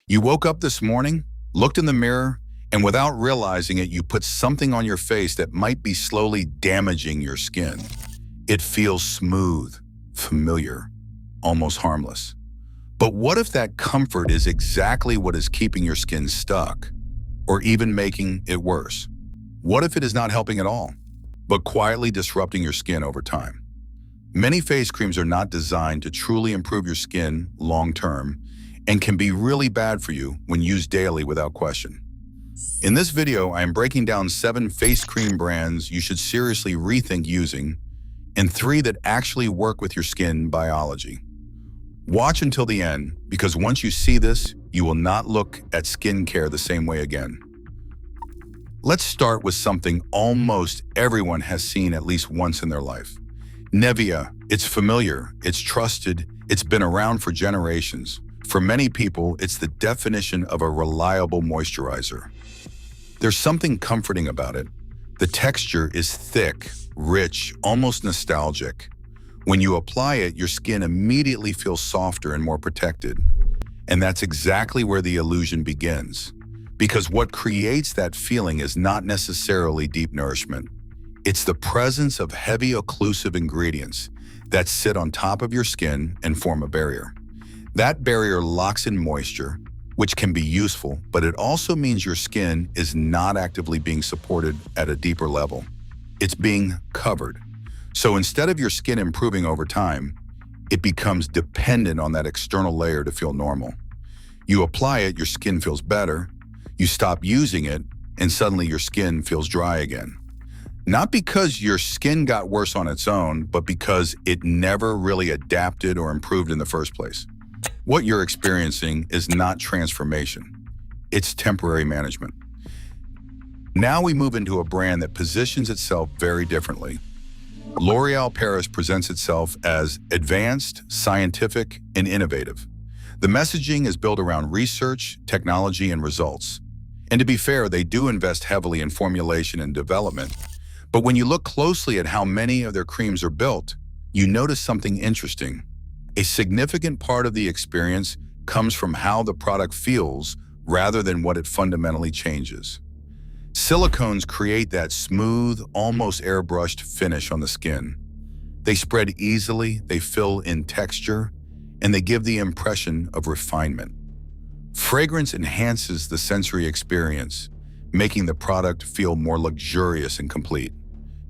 You woke up this morning, looked in the mirror, and without realizing it, you put something on your face that might be slowly damaging your skin. It feels smooth, familiar, almost harmless. But what if that comfort is exactly what is keeping your skin stuck, or even making it worse? What if it is not helping at all, but quietly disrupting your skin over time? Many face creams are not designed to truly improve your skin long-term and can be really bad for you when used daily without question. In this video, I am breaking down 7 face cream brands you should seriously rethink using and 3 that actually work with your skin biology. Watch until the end, because once you see this, you will not look at skincare the same way again. Let's start with something almost everyone has seen at least once in their life. Nivea. It's familiar, it's trusted, it's been around for generations. For many people, it's the definition of a reliable moisturizer. There's something comforting about it. The texture is thick, rich, almost nostalgic. When you apply it, your skin immediately feels softer and more protected. And that's exactly where the illusion begins. Because what creates that feeling is not necessarily deep nourishment. It's the presence of heavy occlusive ingredients that sit on top of your skin and form a barrier. That barrier locks in moisture, which can be useful, but it also means your skin is not actively being supported at a deeper level. It's being covered. So instead of your skin improving over time, it becomes dependent on that external layer to feel normal. You apply it, your skin feels better. You stop using it, and suddenly your skin feels dry again. Not because your skin got worse on its own, but because it never really adapted or improved in the first place. What you're experiencing is not transformation. It's temporary management. Now we move into a brand that positions itself very differently. L'Oréal Paris presents itself as advanced, scientific, and innovative. The messaging is built around research, technology, and results. And to be fair, they do invest heavily in formulation and development. But when you look closely at how many of their creams are built, you notice something interesting. A significant part of the experience comes from how the product feels rather than what it fundamentally changes. Silicones create that smooth, almost airbrushed finish on the skin. They spread easily, they fill in texture, and they give the impression of refinement. Fragrance enhances the sensory experience, making the product feel more luxurious and complete.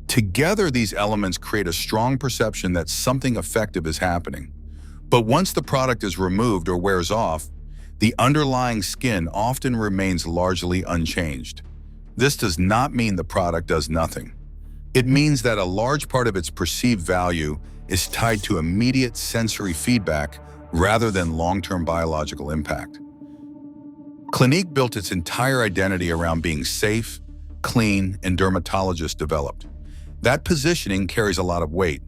Together, these elements create a strong perception that something effective is happening. But once the product is removed or wears off, the underlying skin often remains largely unchanged. This does not mean the product does nothing. It means that a large part of its perceived value is tied to immediate sensory feedback rather than long-term biological impact. Clinique built its entire identity around being safe, clean, and dermatologist developed. That positioning carries a lot of weight.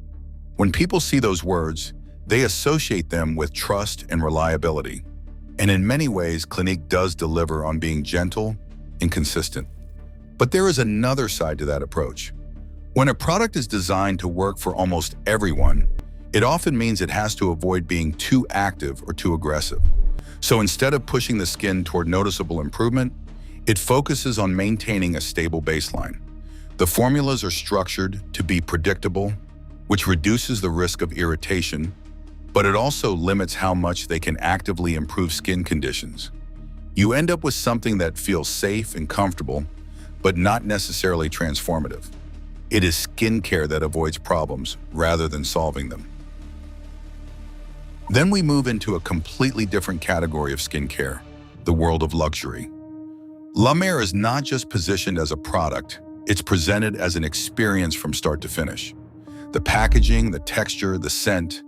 When people see those words, they associate them with trust and reliability. And in many ways, Clinique does deliver on being gentle and consistent. But there is another side to that approach. When a product is designed to work for almost everyone, it often means it has to avoid being too active or too aggressive. So instead of pushing the skin toward noticeable improvement, it focuses on maintaining a stable baseline. The formulas are structured to be predictable, which reduces the risk of irritation, but it also limits how much they can actively improve skin conditions. You end up with something that feels safe and comfortable, but not necessarily transformative. It is skincare that avoids problems rather than solving them. Then we move into a completely different category of skincare, the world of luxury. La Mer is not just positioned as a product, it's presented as an experience from start to finish. The packaging, the texture, the scent,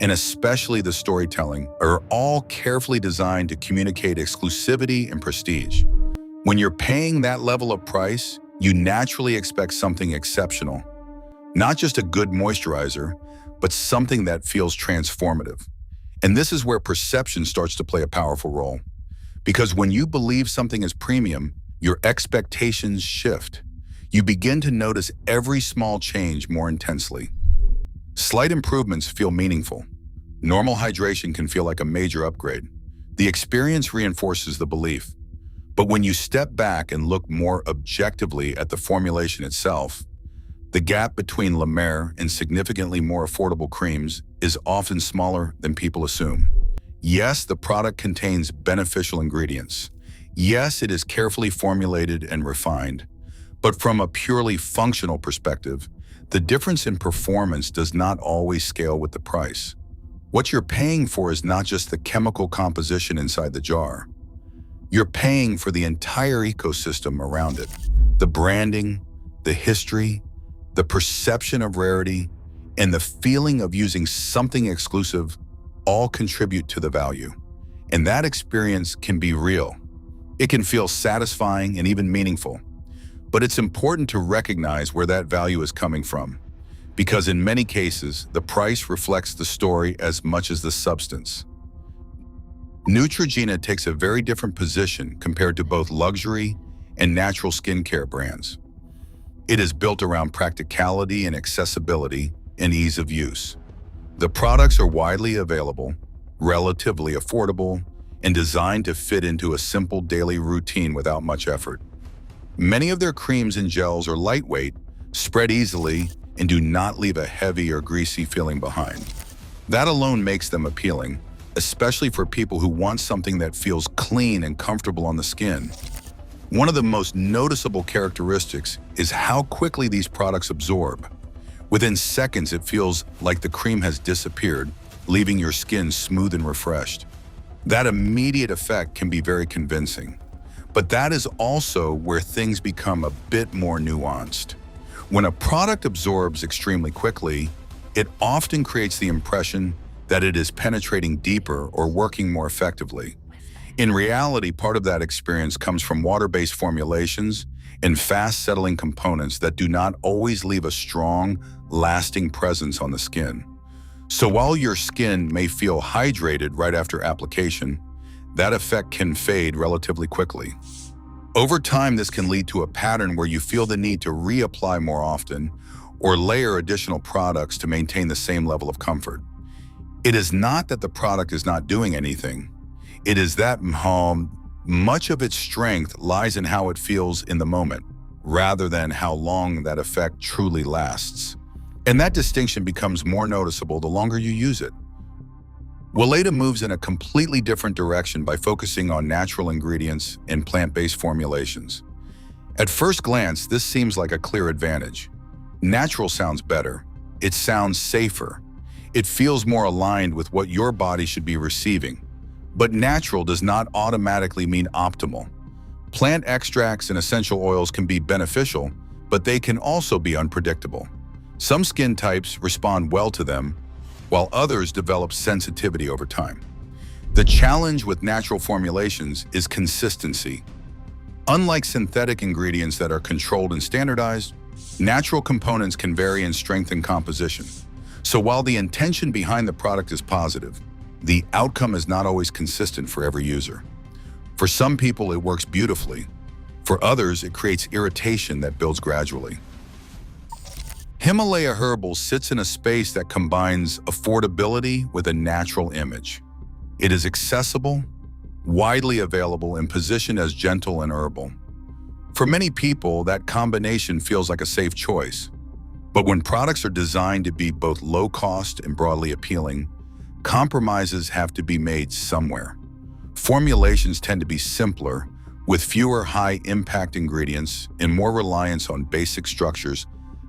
and especially the storytelling are all carefully designed to communicate exclusivity and prestige. When you're paying that level of price, you naturally expect something exceptional. Not just a good moisturizer, but something that feels transformative. And this is where perception starts to play a powerful role. Because when you believe something is premium, your expectations shift. You begin to notice every small change more intensely. Slight improvements feel meaningful. Normal hydration can feel like a major upgrade. The experience reinforces the belief. But when you step back and look more objectively at the formulation itself, the gap between La Mer and significantly more affordable creams is often smaller than people assume. Yes, the product contains beneficial ingredients. Yes, it is carefully formulated and refined. But from a purely functional perspective, the difference in performance does not always scale with the price. What you're paying for is not just the chemical composition inside the jar. You're paying for the entire ecosystem around it. The branding, the history, the perception of rarity, and the feeling of using something exclusive all contribute to the value. And that experience can be real. It can feel satisfying and even meaningful. But it's important to recognize where that value is coming from, because in many cases, the price reflects the story as much as the substance. Neutrogena takes a very different position compared to both luxury and natural skincare brands. It is built around practicality and accessibility and ease of use. The products are widely available, relatively affordable, and designed to fit into a simple daily routine without much effort. Many of their creams and gels are lightweight, spread easily, and do not leave a heavy or greasy feeling behind. That alone makes them appealing, especially for people who want something that feels clean and comfortable on the skin. One of the most noticeable characteristics is how quickly these products absorb. Within seconds, it feels like the cream has disappeared, leaving your skin smooth and refreshed. That immediate effect can be very convincing. But that is also where things become a bit more nuanced. When a product absorbs extremely quickly, it often creates the impression that it is penetrating deeper or working more effectively. In reality, part of that experience comes from water-based formulations and fast-settling components that do not always leave a strong, lasting presence on the skin. So while your skin may feel hydrated right after application, that effect can fade relatively quickly. Over time, this can lead to a pattern where you feel the need to reapply more often or layer additional products to maintain the same level of comfort. It is not that the product is not doing anything. It is that much of its strength lies in how it feels in the moment, rather than how long that effect truly lasts. And that distinction becomes more noticeable the longer you use it. Weleda moves in a completely different direction by focusing on natural ingredients and plant-based formulations. At first glance, this seems like a clear advantage. Natural sounds better. It sounds safer. It feels more aligned with what your body should be receiving. But natural does not automatically mean optimal. Plant extracts and essential oils can be beneficial, but they can also be unpredictable. Some skin types respond well to them, while others develop sensitivity over time. The challenge with natural formulations is consistency. Unlike synthetic ingredients that are controlled and standardized, natural components can vary in strength and composition. So while the intention behind the product is positive, the outcome is not always consistent for every user. For some people, it works beautifully. For others, it creates irritation that builds gradually. Himalaya Herbal sits in a space that combines affordability with a natural image. It is accessible, widely available, and positioned as gentle and herbal. For many people, that combination feels like a safe choice. But when products are designed to be both low-cost and broadly appealing, compromises have to be made somewhere. Formulations tend to be simpler, with fewer high-impact ingredients and more reliance on basic structures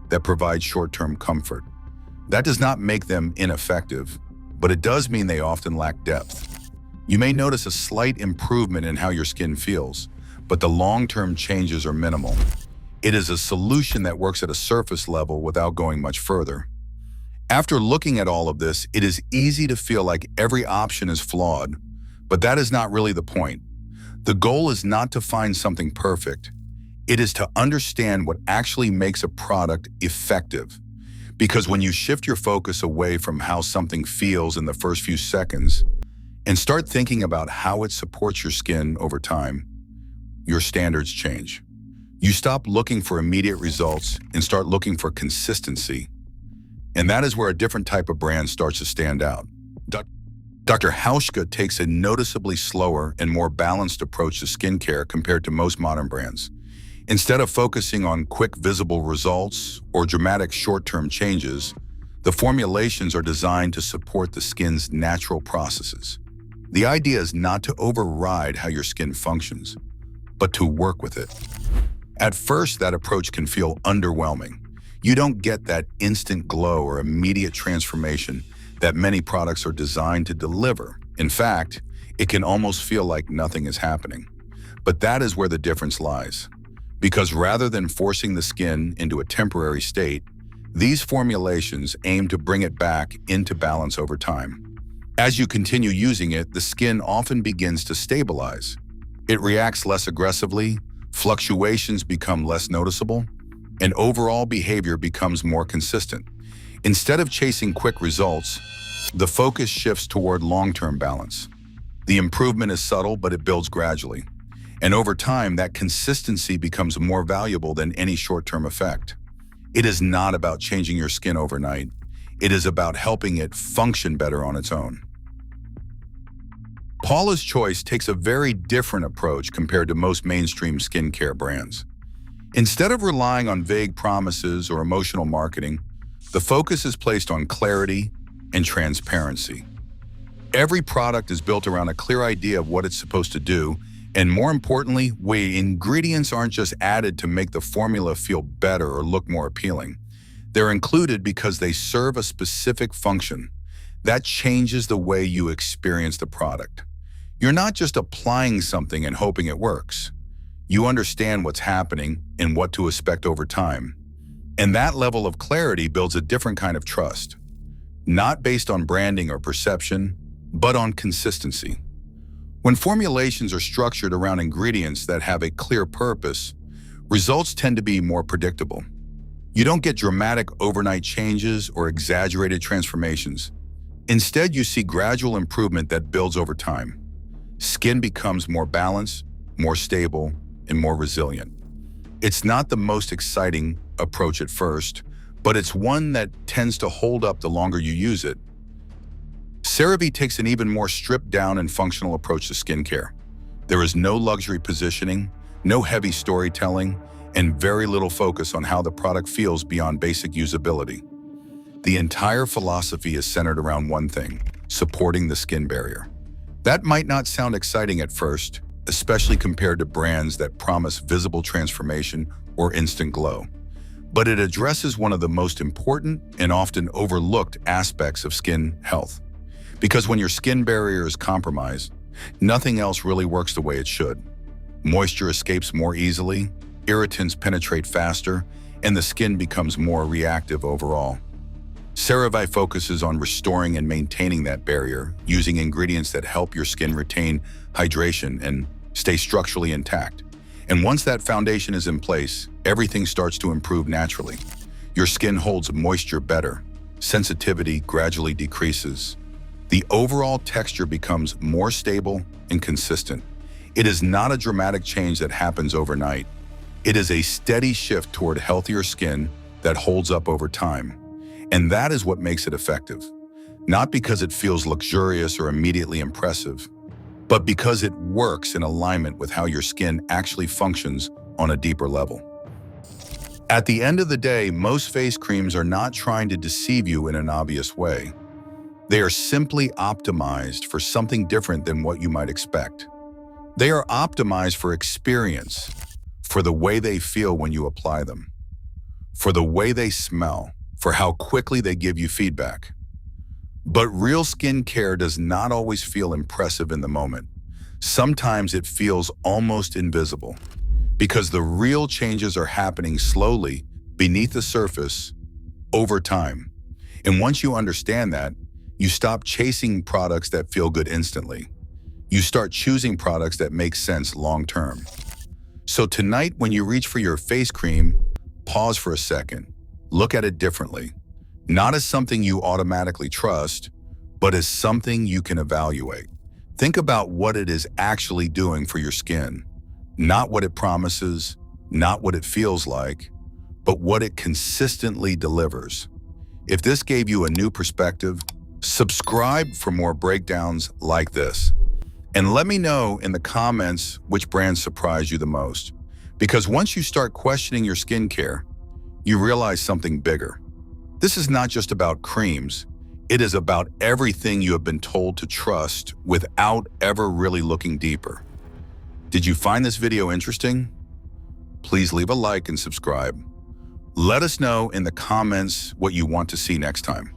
that provide short-term comfort. That does not make them ineffective, but it does mean they often lack depth. You may notice a slight improvement in how your skin feels, but the long-term changes are minimal. It is a solution that works at a surface level without going much further. After looking at all of this, it is easy to feel like every option is flawed, but that is not really the point. The goal is not to find something perfect. It is to understand what actually makes a product effective. Because when you shift your focus away from how something feels in the first few seconds and start thinking about how it supports your skin over time, your standards change. You stop looking for immediate results and start looking for consistency. And that is where a different type of brand starts to stand out. Dr. Hauschka takes a noticeably slower and more balanced approach to skincare compared to most modern brands. Instead of focusing on quick visible results or dramatic short-term changes, the formulations are designed to support the skin's natural processes. The idea is not to override how your skin functions, but to work with it. At first, that approach can feel underwhelming. You don't get that instant glow or immediate transformation that many products are designed to deliver. In fact, it can almost feel like nothing is happening. But that is where the difference lies. Because rather than forcing the skin into a temporary state, these formulations aim to bring it back into balance over time. As you continue using it, the skin often begins to stabilize. It reacts less aggressively, fluctuations become less noticeable, and overall behavior becomes more consistent. Instead of chasing quick results, the focus shifts toward long-term balance. The improvement is subtle, but it builds gradually. And over time, that consistency becomes more valuable than any short-term effect. It is not about changing your skin overnight. It is about helping it function better on its own. Paula's Choice takes a very different approach compared to most mainstream skincare brands. Instead of relying on vague promises or emotional marketing, the focus is placed on clarity and transparency. Every product is built around a clear idea of what it's supposed to do, and more importantly, ingredients aren't just added to make the formula feel better or look more appealing. They're included because they serve a specific function. That changes the way you experience the product. You're not just applying something and hoping it works. You understand what's happening and what to expect over time. And that level of clarity builds a different kind of trust, not based on branding or perception, but on consistency. When formulations are structured around ingredients that have a clear purpose, results tend to be more predictable. You don't get dramatic overnight changes or exaggerated transformations. Instead, you see gradual improvement that builds over time. Skin becomes more balanced, more stable, and more resilient. It's not the most exciting approach at first, but it's one that tends to hold up the longer you use it. CeraVe takes an even more stripped-down and functional approach to skincare. There is no luxury positioning, no heavy storytelling, and very little focus on how the product feels beyond basic usability. The entire philosophy is centered around one thing: supporting the skin barrier. That might not sound exciting at first, especially compared to brands that promise visible transformation or instant glow. But it addresses one of the most important and often overlooked aspects of skin health. Because when your skin barrier is compromised, nothing else really works the way it should. Moisture escapes more easily, irritants penetrate faster, and the skin becomes more reactive overall. CeraVe focuses on restoring and maintaining that barrier, using ingredients that help your skin retain hydration and stay structurally intact. And once that foundation is in place, everything starts to improve naturally. Your skin holds moisture better, sensitivity gradually decreases. The overall texture becomes more stable and consistent. It is not a dramatic change that happens overnight. It is a steady shift toward healthier skin that holds up over time. And that is what makes it effective. Not because it feels luxurious or immediately impressive, but because it works in alignment with how your skin actually functions on a deeper level. At the end of the day, most face creams are not trying to deceive you in an obvious way. They are simply optimized for something different than what you might expect. They are optimized for experience, for the way they feel when you apply them, for the way they smell, for how quickly they give you feedback. But real skincare does not always feel impressive in the moment. Sometimes it feels almost invisible, because the real changes are happening slowly beneath the surface over time. And once you understand that, you stop chasing products that feel good instantly. You start choosing products that make sense long-term. So tonight, when you reach for your face cream, pause for a second. Look at it differently. Not as something you automatically trust, but as something you can evaluate. Think about what it is actually doing for your skin. Not what it promises, not what it feels like, but what it consistently delivers. If this gave you a new perspective, Subscribe for more breakdowns like this. And let me know in the comments which brands surprised you the most. Because once you start questioning your skincare, you realize something bigger. This is not just about creams. It is about everything you have been told to trust without ever really looking deeper. Did you find this video interesting? Please leave a like and subscribe. Let us know in the comments what you want to see next time.